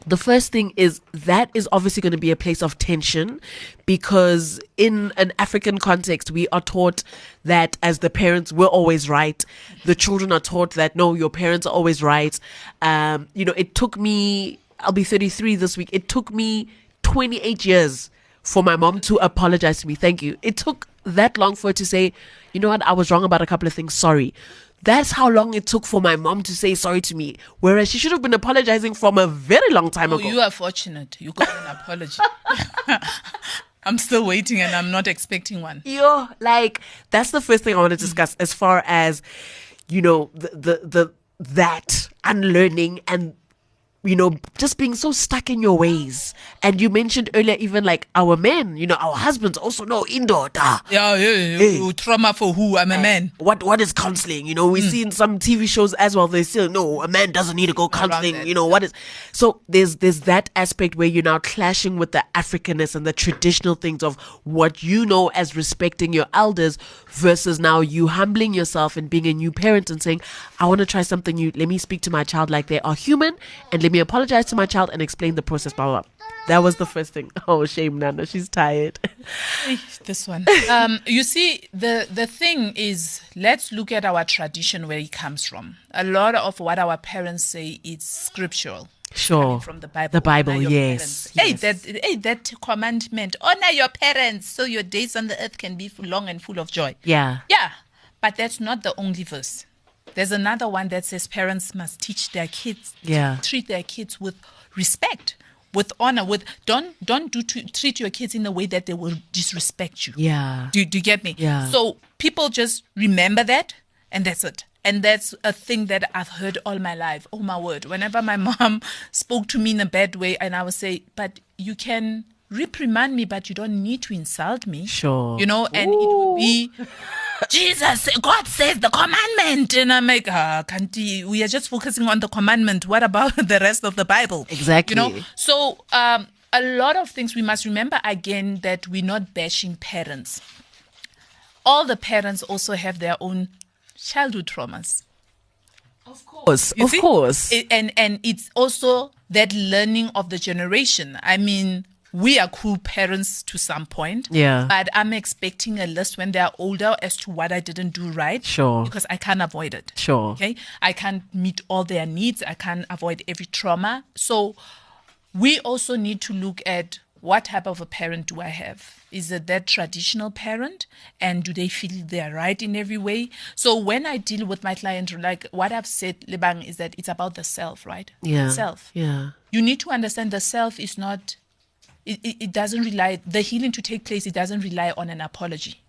the first thing is that is obviously going to be a place of tension, because in an African context, we are taught that as the parents, we're always right. The children are taught that, no, your parents are always right. You know, it took me, I'll be 33 this week. It took me 28 years for my mom to apologize to me. Thank you. It took that long for her to say, you know what, I was wrong about a couple of things. Sorry. That's how long it took for my mom to say sorry to me. Whereas she should have been apologizing from a very long time ago. You are fortunate. You got an apology. I'm still waiting and I'm not expecting one. That's the first thing I want to discuss as far as, you know, that unlearning and, you know, just being so stuck in your ways. And you mentioned earlier, even like our men, you know, our husbands also know indoor. Yeah. Trauma for who? I'm a man. What is counseling? You know, we see in some TV shows as well, they still, no, a man doesn't need to go counseling. You know, what is... So there's that aspect where you're now clashing with the Africanness and the traditional things of what you know as respecting your elders versus now you humbling yourself and being a new parent and saying, I want to try something new. Let me speak to my child like they are human, and let me apologize to my child and explain the process, blah, blah, blah. That was the first thing. Oh, shame, Nana. She's tired. This one. You see, the thing is, let's look at our tradition where it comes from. A lot of what our parents say is scriptural. Sure. From the Bible. The Bible, yes. Hey, that commandment, honor your parents so your days on the earth can be long and full of joy. Yeah. Yeah. But that's not the only verse. There's another one that says parents must teach their kids, treat their kids with respect, with honor, treat your kids in a way that they will disrespect you. Yeah. Do you get me? Yeah. So people just remember that, and that's it. And that's a thing that I've heard all my life. Oh my word. Whenever my mom spoke to me in a bad way, and I would say, but you can reprimand me, but you don't need to insult me. Sure. You know, and it would be... Jesus, God says the commandment. And I'm like, we are just focusing on the commandment. What about the rest of the Bible? Exactly. You know, so a lot of things we must remember again that we're not bashing parents. All the parents also have their own childhood traumas. Of course, of course. And it's also that learning of the generation. I mean, we are cool parents to some point. Yeah. But I'm expecting a list when they're older as to what I didn't do right. Sure. Because I can't avoid it. Sure. Okay. I can't meet all their needs. I can't avoid every trauma. So we also need to look at what type of a parent do I have? Is it that traditional parent? And do they feel they're right in every way? So when I deal with my client, like what I've said, Lebang, is that it's about the self, right? Yeah. Self. Yeah. You need to understand the self is not, it doesn't rely, the healing to take place, it doesn't rely on an apology.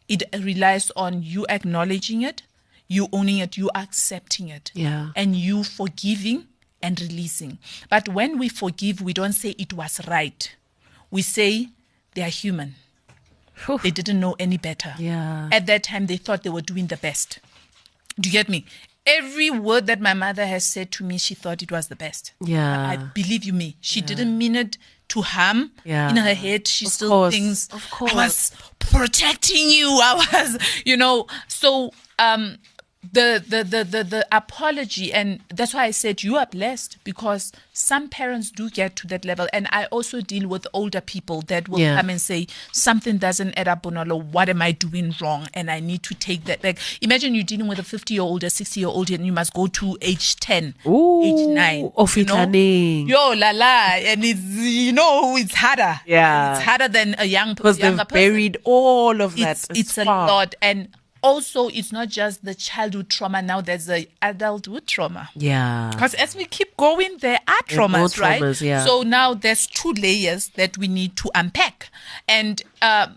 It relies on you acknowledging it, you owning it, you accepting it. Yeah. And you forgiving and releasing. But when we forgive, we don't say it was right. We say they are human. Whew. They didn't know any better. Yeah. At that time, they thought they were doing the best. Do you get me? Every word that my mother has said to me, she thought it was the best. Yeah. I believe you me. She didn't mean it to harm. Yeah. In her head, she Of still course. thinks, Of course. I was protecting you. I was, so the apology, and that's why I said you are blessed, because some parents do get to that level. And I also deal with older people that will come and say something doesn't add up, Bonolo, what am I doing wrong? And I need to take that back. Imagine you're dealing with a 50-year-old, a 60-year-old, and you must go to age 10, age 9. Yo, la la. And it's, it's harder. Yeah. It's harder than a younger because they've person. buried all of that. It's a lot. And also, it's not just the childhood trauma. Now there's the adulthood trauma. Yeah. Because as we keep going, there are traumas, right? Yeah. So now there's 2 layers that we need to unpack. And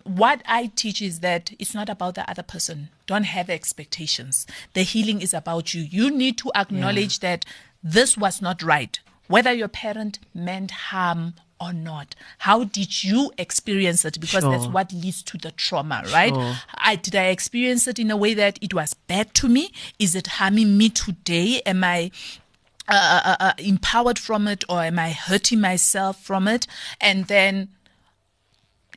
what I teach is that it's not about the other person. Don't have expectations. The healing is about you. You need to acknowledge that this was not right. Whether your parent meant harm or not. How did you experience it? Because that's what leads to the trauma, right? Did I experience it in a way that it was bad to me? Is it harming me today? Am I empowered from it, or am I hurting myself from it? And then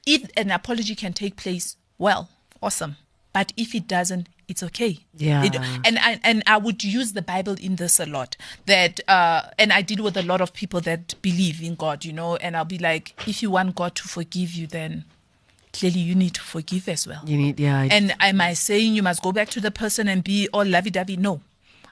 if an apology can take place, well, awesome. But if it doesn't, it's okay. Yeah. And I would use the Bible in this a lot. That and I deal with a lot of people that believe in God, and I'll be like, if you want God to forgive you, then clearly you need to forgive as well. You need, yeah. And am I saying you must go back to the person and be all lovey-dovey? No.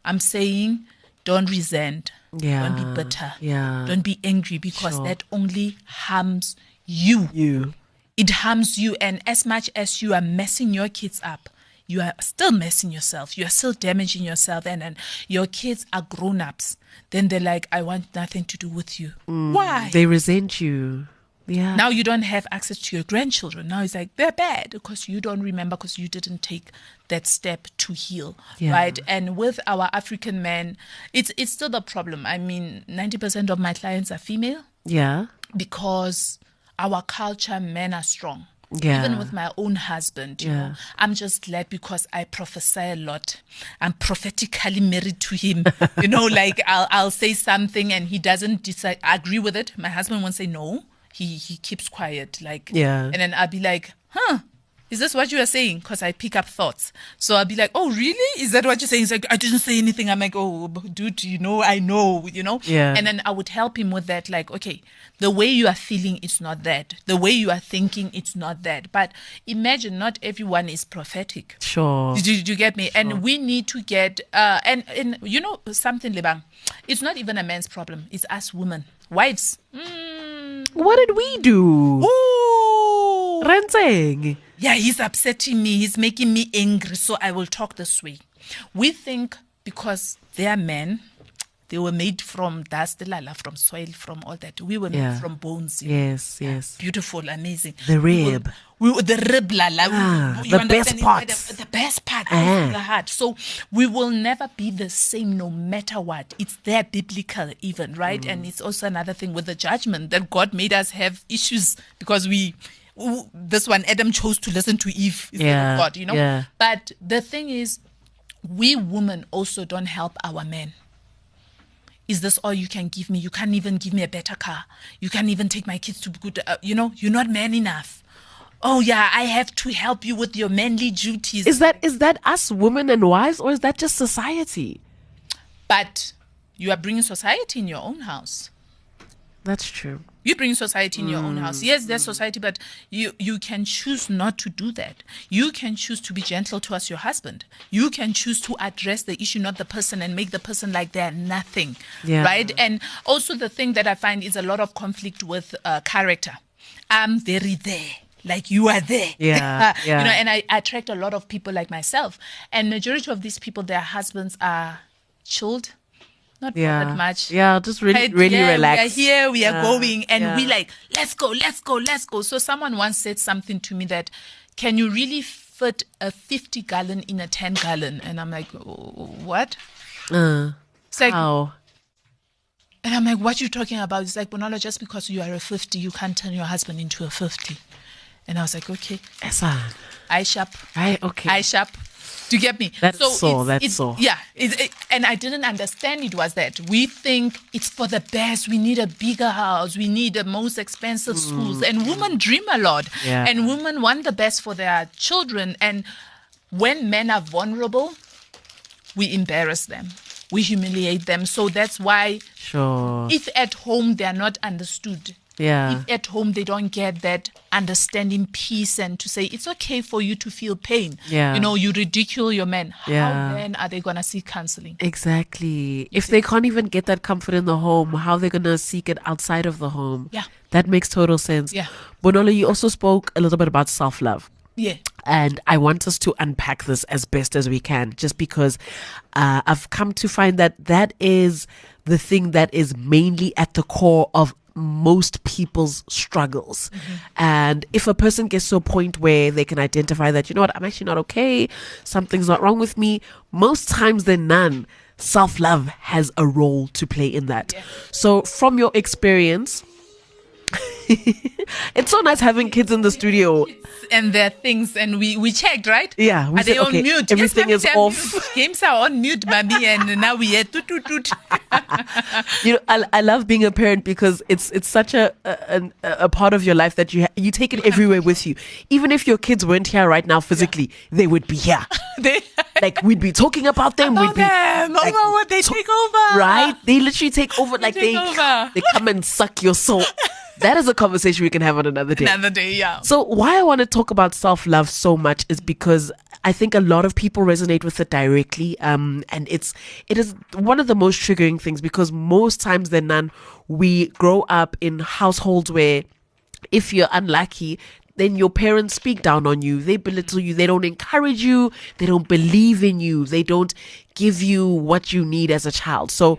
I'm saying don't resent. Yeah. Don't be bitter. Yeah. Don't be angry, because that only harms you. It harms you. And as much as you are messing your kids up, you are still messing yourself. You are still damaging yourself. And your kids are grown-ups. Then they're like, I want nothing to do with you. Why? They resent you. Yeah. Now you don't have access to your grandchildren. Now it's like, they're bad because you don't remember, because you didn't take that step to heal. Right? And with our African men, it's still the problem. I mean, 90% of my clients are female. Yeah. Because our culture, men are strong. Yeah. Even with my own husband, you know, I'm just glad because I prophesy a lot. I'm prophetically married to him. Like I'll say something and he doesn't agree with it. My husband won't say no. He keeps quiet. And then I'll be like, is this what you are saying? Because I pick up thoughts. So I'll be like, oh, really? Is that what you're saying? He's like, I didn't say anything. I'm like, oh, dude, I know. Yeah. And then I would help him with that. Like, okay, the way you are feeling, it's not that. The way you are thinking, it's not that. But imagine not everyone is prophetic. Sure. Did you get me? Sure. And we need to get, and something, Lebang, it's not even a man's problem. It's us women. Wives. What did we do? Ooh. Rensing. Yeah, he's upsetting me. He's making me angry. So I will talk this way. We think because they are men, they were made from dust, from soil, from all that. We were made from bones. Yes. Beautiful, amazing. The rib. The rib, the best part. The best part of the heart. So we will never be the same no matter what. It's there biblical even, right? And it's also another thing with the judgment that God made us have issues because this one, Adam chose to listen to Eve instead of God, Yeah. But the thing is, we women also don't help our men. Is this all you can give me? You can't even give me a better car. You can't even take my kids to good, you're not man enough. Oh yeah, I have to help you with your manly duties. Is that us women and wives, or is that just society? But you are bringing society in your own house. That's true. You bring society in your own house. Yes, there's society, but you can choose not to do that. You can choose to be gentle towards your husband. You can choose to address the issue, not the person, and make the person like they're nothing. Yeah. Right? And also the thing that I find is a lot of conflict with character. I'm very there. Like you are there. Yeah. You know, and I attract a lot of people like myself. And majority of these people, their husbands are chilled. Not bothered much. Yeah, just really relaxed. We are here, we are going, and we like, let's go. So someone once said something to me that, can you really fit a 50-gallon in a 10-gallon? And I'm like, what? It's like, how? And I'm like, what are you talking about? It's like, Bonolo, just because you are a 50, you can't turn your husband into a 50. And I was like, okay. I sharp. Right, okay. I sharp. Do you get me? That's so. Yeah. And I didn't understand it was that. We think it's for the best. We need a bigger house. We need the most expensive schools. And women dream a lot. Yeah. And women want the best for their children. And when men are vulnerable, we embarrass them. We humiliate them. So that's why if at home they are not understood, if at home they don't get that understanding peace and to say it's okay for you to feel pain. You know, you ridicule your men. How then are they going to seek counseling? Exactly. If they can't even get that comfort in the home, how are they going to seek it outside of the home? Yeah. That makes total sense. Yeah. Bonolo, you also spoke a little bit about self-love. Yeah. And I want us to unpack this as best as we can, just because I've come to find that is the thing that is mainly at the core of most people's struggles. And if a person gets to a point where they can identify that, you know what, I'm actually not okay, something's not wrong with me, most times than none, self-love has a role to play in that. So from your experience, it's so nice having kids in the studio. And their things, and we checked, right? Yeah. Are they on mute? Everything is off. Games are on mute, mommy, and now we are toot. You know, I love being a parent because it's such a part of your life that you take it everywhere with you. Even if your kids weren't here right now physically, they would be here. Like we'd be talking about them. They take over. Right? They literally take over. They come and suck your soul. That is a conversation we can have on another day. Another day, yeah. So why I want to talk about self-love so much is because I think a lot of people resonate with it directly. And it is one of the most triggering things because most times than none, we grow up in households where if you're unlucky, then your parents speak down on you. They belittle you. They don't encourage you. They don't believe in you. They don't give you what you need as a child. So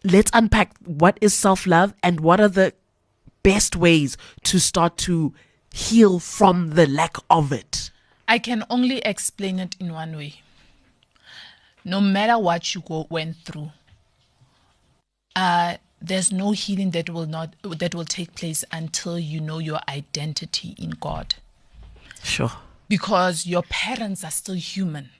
let's unpack what is self-love and what are the best ways to start to heal from the lack of it. I can only explain it in one way. No matter what you went through, there's no healing that will take place until you know your identity in God. Sure. Because your parents are still human.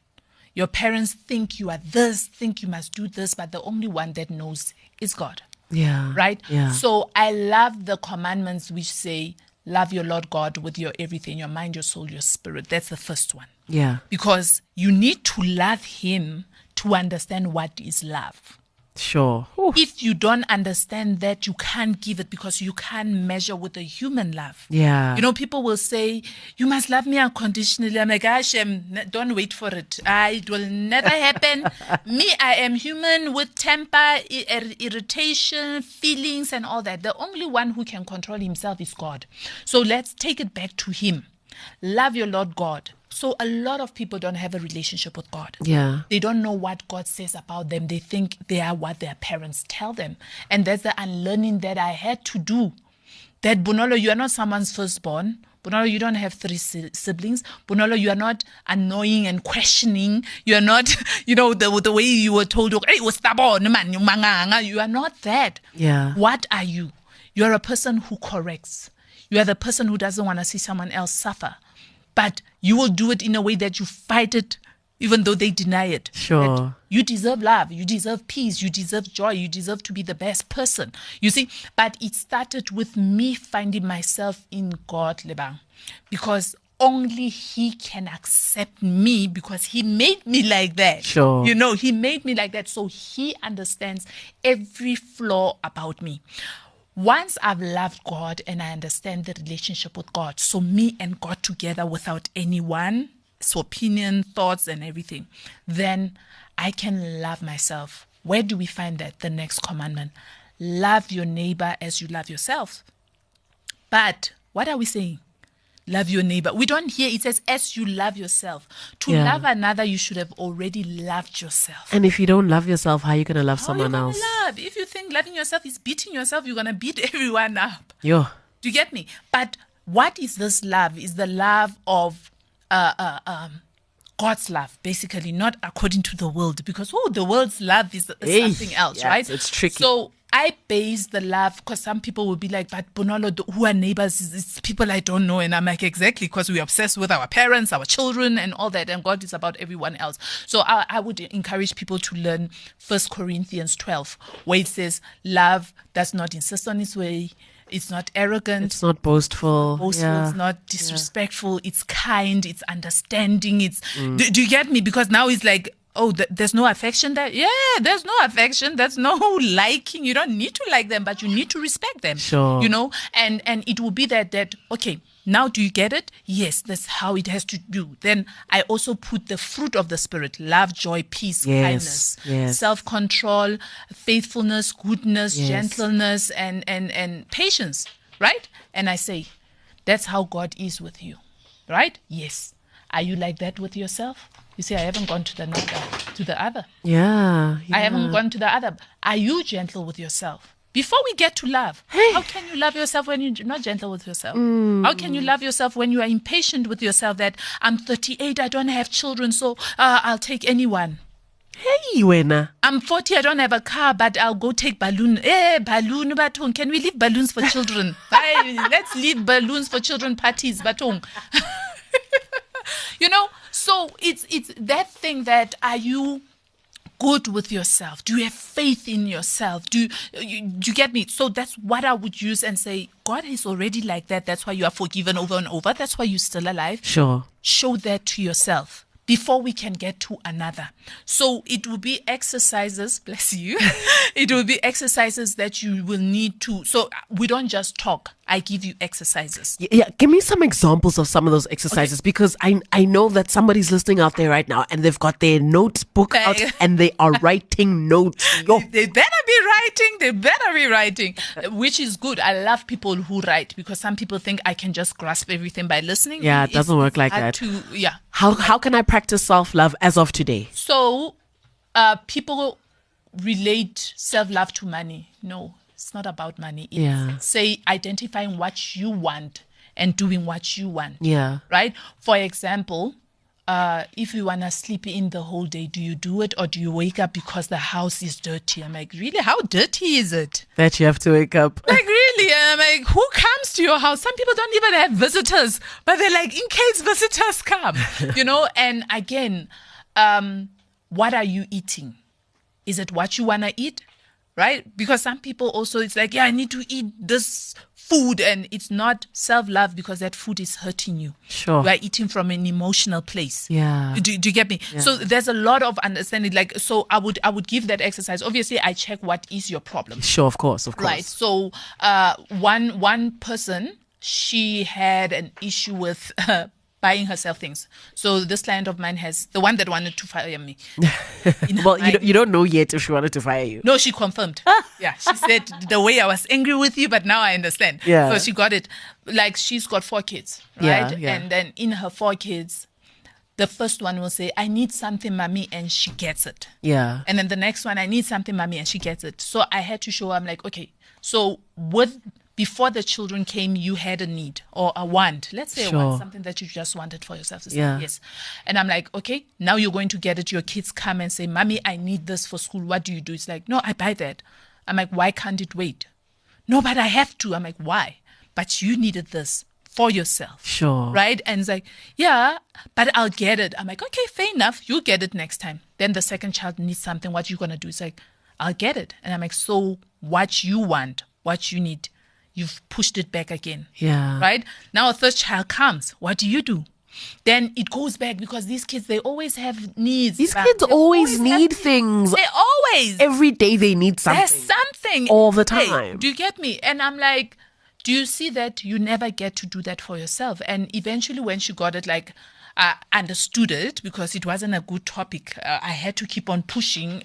Your parents think you are this, think you must do this, but the only one that knows is God. Yeah. Right? Yeah. So I love the commandments which say, love your Lord God with your everything, your mind, your soul, your spirit. That's the first one. Yeah. Because you need to love him to understand what is love. Sure. Oof. If you don't understand that, you can't give it because you can't measure with a human love. Yeah. You know, people will say, you must love me unconditionally. I'm like, gosh, don't wait for it. It will never happen. Me, I am human with temper, irritation, feelings and all that. The only one who can control himself is God. So let's take it back to him. Love your Lord God. So a lot of people don't have a relationship with God. Yeah. They don't know what God says about them. They think they are what their parents tell them. And that's the unlearning that I had to do. That, Bonolo, you are not someone's firstborn. Bonolo, you don't have 3 siblings. Bonolo, you are not annoying and questioning. You are not, the way you were told, hey, you're stubborn, man, you are not that. Yeah. What are you? You are a person who corrects. You are the person who doesn't want to see someone else suffer. But you will do it in a way that you fight it, even though they deny it. Sure. That you deserve love. You deserve peace. You deserve joy. You deserve to be the best person. You see, but it started with me finding myself in God, Lebang, because only he can accept me because he made me like that. Sure. He made me like that. So he understands every flaw about me. Once I've loved God and I understand the relationship with God, so me and God together without anyone's opinion, thoughts, and everything, then I can love myself. Where do we find that? The next commandment. Love your neighbor as you love yourself. But What are we saying? Love your neighbor. We don't hear it says, as you love yourself. To love another, you should have already loved yourself. And if you don't love yourself, how are you going to love someone else? Love? If you think loving yourself is beating yourself, you're going to beat everyone up. Yeah. Do you get me? But what is this love? Is the love of God's love, basically, not according to the world. Because, the world's love is something else, right? It's tricky. So I base the love, because some people will be like, but Bonolo, who are neighbors, it's people I don't know. And I'm like, exactly, because we're obsessed with our parents, our children, and all that. And God is about everyone else. So I would encourage people to learn 1 Corinthians 12, where it says, love does not insist on its way. It's not arrogant. It's not boastful. It's not disrespectful. It's kind. It's understanding. It's do you get me? Because now it's like, there's no affection there. Yeah, there's no affection. There's no liking. You don't need to like them, but you need to respect them. Sure. And it will be that okay, now do you get it? Yes, that's how it has to do. Then I also put the fruit of the Spirit: love, joy, peace, kindness, self-control, faithfulness, goodness, gentleness, and patience, right? And I say, that's how God is with you, right? Yes. Are you like that with yourself? You see, I haven't gone to the other. Yeah. I haven't gone to the other. Are you gentle with yourself? Before we get to love, how can you love yourself when you're not gentle with yourself? How can you love yourself when you are impatient with yourself that I'm 38, I don't have children, so I'll take anyone? Hey, Wena. I'm 40, I don't have a car, but I'll go take balloon. Balloon, batong. Can we leave balloons for children? Let's leave balloons for children parties, batong. So it's that thing that, are you good with yourself? Do you have faith in yourself? Do you get me? So that's what I would use and say, God is already like that. That's why you are forgiven over and over. That's why you're still alive. Sure. Show that to yourself before we can get to another. So it will be exercises, bless you. It will be exercises that you will need to. So we don't just talk. I give you exercises. Yeah, give me some examples of some of those exercises, because I know that somebody's listening out there right now and they've got their notebook out and they are writing notes. They better be writing, which is good. I love people who write, because some people think I can just grasp everything by listening. Yeah, it doesn't work like that. How can I practice self-love as of today? So people relate self-love to money. No, it's not about money. It's, say, identifying what you want and doing what you want. Yeah. Right? For example, if you want to sleep in the whole day, do you do it, or do you wake up because the house is dirty? I'm like, really? How dirty is it? That you have to wake up. Like, really? And I'm like, who comes to your house? Some people don't even have visitors, but they're like, in case visitors come, And again, what are you eating? Is it what you want to eat? Right? Because some people also, it's like, I need to eat this food, and it's not self-love because that food is hurting you. Sure. You are eating from an emotional place. Yeah. Do you get me? Yeah. So there's a lot of understanding. Like, so I would give that exercise. Obviously, I check what is your problem. Sure, of course. Right. So one person, she had an issue with buying herself things. So this client of mine has, the one that wanted to fire me. Well, you don't know yet if she wanted to fire you. No, she confirmed. Yeah, she said, the way I was angry with you, but now I understand. Yeah. So she got it. Like, she's got 4 kids, right? Yeah. And then in her 4 kids, the first one will say, I need something, mommy, and she gets it. Yeah. And then the next one, I need something, mommy, and she gets it. So I had to show her, I'm like, okay, so before the children came, you had a need or a want. Let's say a want, something that you just wanted for yourself. Yeah. Yes. And I'm like, okay, now you're going to get it. Your kids come and say, mommy, I need this for school. What do you do? It's like, no, I buy that. I'm like, why can't it wait? No, but I have to. I'm like, why? But you needed this for yourself. Sure. Right? And it's like, yeah, but I'll get it. I'm like, okay, fair enough. You'll get it next time. Then the second child needs something. What you going to do? It's like, I'll get it. And I'm like, so what you want, what you need, you've pushed it back again. Yeah. Right? Now a third child comes. What do? Then it goes back, because these kids, they always have needs. These kids always need things. They always. Every day they need something. There's something. All the time. Hey, do you get me? And I'm like, do you see that you never get to do that for yourself? And eventually when she got it, like, I understood it, because it wasn't a good topic. I had to keep on pushing.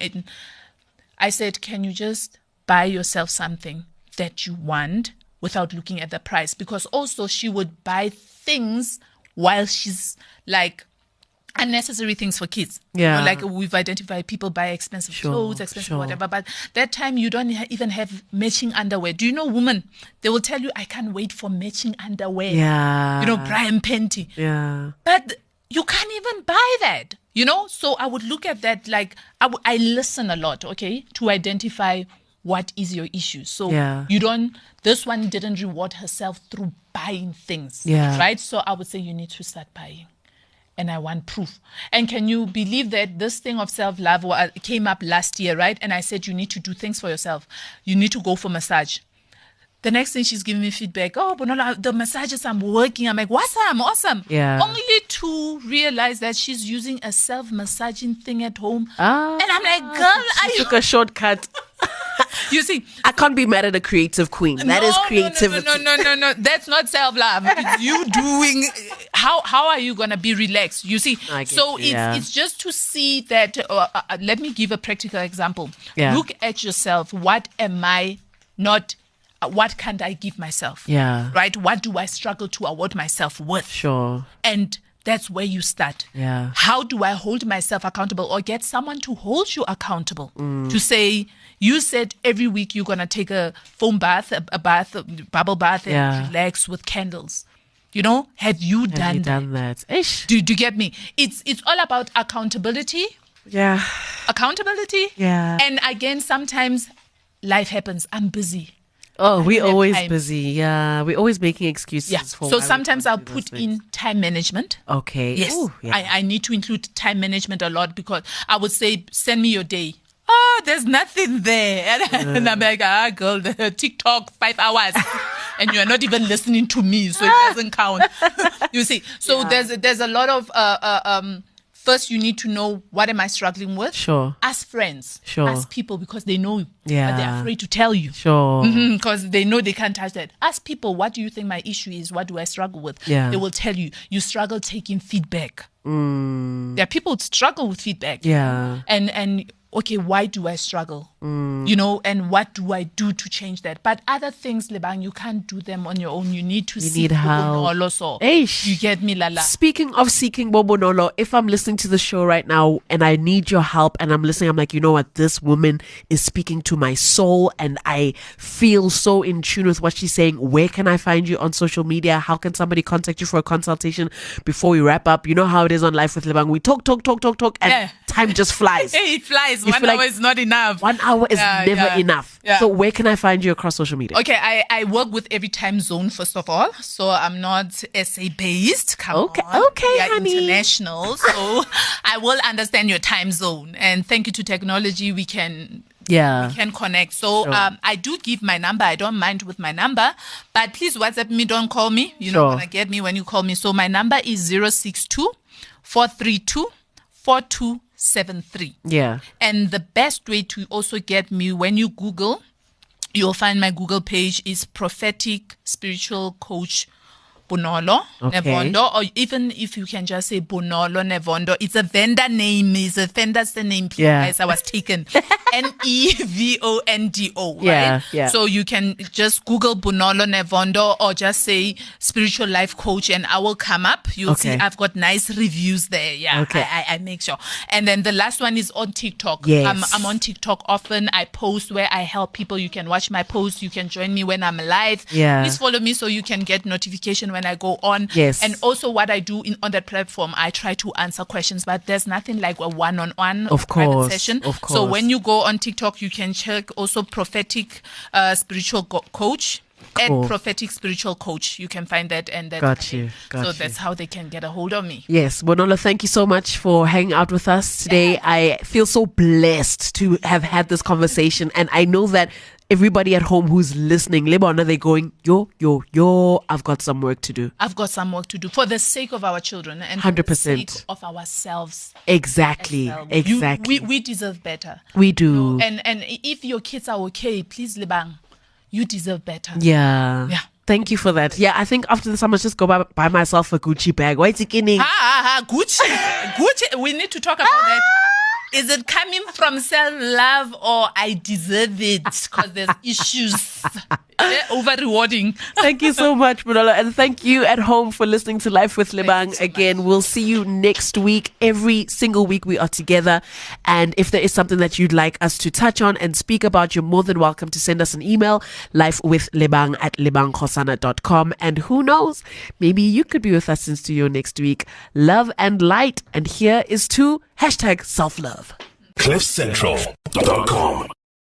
I said, can you just buy yourself something that you want without looking at the price, because also she would buy things while she's like unnecessary things for kids. Yeah. Like we've identified people buy expensive clothes, expensive whatever. But that time you don't even have matching underwear. Do you know women? They will tell you, I can't wait for matching underwear. Yeah. Brian Penty. Yeah. But you can't even buy that, So I would look at that like I listen a lot, okay, to identify what is your issue. So this one didn't reward herself through buying things, right? So I would say you need to start buying. And I want proof. And can you believe that this thing of self-love came up last year, right? And I said, you need to do things for yourself. You need to go for massage. The next thing she's giving me feedback, Bonola, the massages I'm working. I'm like, awesome. Yeah. Only to realize that she's using a self-massaging thing at home. And I'm like, girl, I took a shortcut. You see, I can't be mad at a creative queen. That is creativity. No. That's not self-love. It's you doing. How are you gonna be relaxed? You see, it's just to see that. Let me give a practical example. Yeah. Look at yourself. What am I not? What can't I give myself? Yeah. Right. What do I struggle to award myself with? Sure. And that's where you start. Yeah. How do I hold myself accountable, or get someone to hold you accountable? To say, you said every week you're gonna take a foam bath, a bubble bath, and relax with candles. Have you done that? Ish. Do you get me? It's all about accountability. Yeah. Accountability. Yeah. And again, sometimes life happens. I'm busy. Oh, we're always busy. Yeah. We're always making excuses. Yeah. So sometimes I'll put in time management. Okay. Yes. Ooh, yeah. I need to include time management a lot, because I would say, send me your day. Oh, there's nothing there. And I'm like, girl, the TikTok 5 hours. And you're not even listening to me, so it doesn't count. You see. So there's a lot of first, you need to know, what am I struggling with? Sure. Ask friends. Sure. Ask people, because they know. Yeah. But they're afraid to tell you. Sure. Because they know they can't touch that. Ask people, what do you think my issue is? What do I struggle with? Yeah. They will tell you. You struggle taking feedback. There are people who struggle with feedback. Yeah. And okay, why do I struggle? And what do I do to change that? But other things, Lebang, you can't do them on your own. You need to seek help. You get me, Lala? Speaking of seeking Bobonolo, if I'm listening to the show right now and I need your help and I'm listening, I'm like, you know what? This woman is speaking to my soul and I feel so in tune with what she's saying. Where can I find you on social media? How can somebody contact you for a consultation? Before we wrap up, you know how it is on Life with Lebang. We talk, and time just flies. It flies. 1 hour is not enough. 1 hour is never enough. Yeah. So where can I find you across social media? Okay, I work with every time zone, first of all. So I'm not SA based. Okay, we are honey. International. So I will understand your time zone. And thank you to technology, we can connect. So I do give my number. I don't mind with my number. But please WhatsApp me. Don't call me. You're not going to get me when you call me. So my number is 062 432 4273. Yeah. And the best way to also get me, when you Google, you'll find my Google page is Prophetic Spiritual Coach Bonolo Nevondo, or even if you can just say Bonolo Nevondo, it's a vendor name, it's a vendor's name, guys. I was taken. Nevondo, right? Yeah. So you can just Google Bonolo Nevondo or just say Spiritual Life Coach and I will come up. You'll see I've got nice reviews there. Yeah, I make sure. And then the last one is on TikTok. Yes. I'm on TikTok often. I post where I help people. You can watch my posts. You can join me when I'm live. Yeah. Please follow me so you can get notification when I go on. Yes. And also what I do on that platform, I try to answer questions, but there's nothing like a one-on-one private session. Of course. So when you go on TikTok, you can check also Prophetic Spiritual Coach. Cool. At Prophetic Spiritual Coach. You can find that, and that's got you. That's how they can get a hold of me. Yes, Bonolo, thank you so much for hanging out with us today. I feel so blessed to have had this conversation, and I know that everybody at home who's listening, Lebana, they're going, yo, I've got some work to do. I've got some work to do for the sake of our children and 100%. for the sake of ourselves. Exactly. Exactly. We deserve better. We do. You know? And if your kids are okay, please, Lebang, you deserve better. Yeah. Thank you for that. Yeah, I think after this, I must just go buy myself a Gucci bag. Why is it getting? Gucci. We need to talk about that. Is it coming from self-love or I deserve it because there's issues? Over-rewarding. Thank you so much, Manolo. And thank you at home for listening to Life with Lebang. So again, much. We'll see you next week. Every single week we are together. And if there is something that you'd like us to touch on and speak about, you're more than welcome to send us an email, lifewithlebang@lebangkhosana.com. And who knows, maybe you could be with us in studio next week. Love and light. And here is to #selflove. CliffCentral.com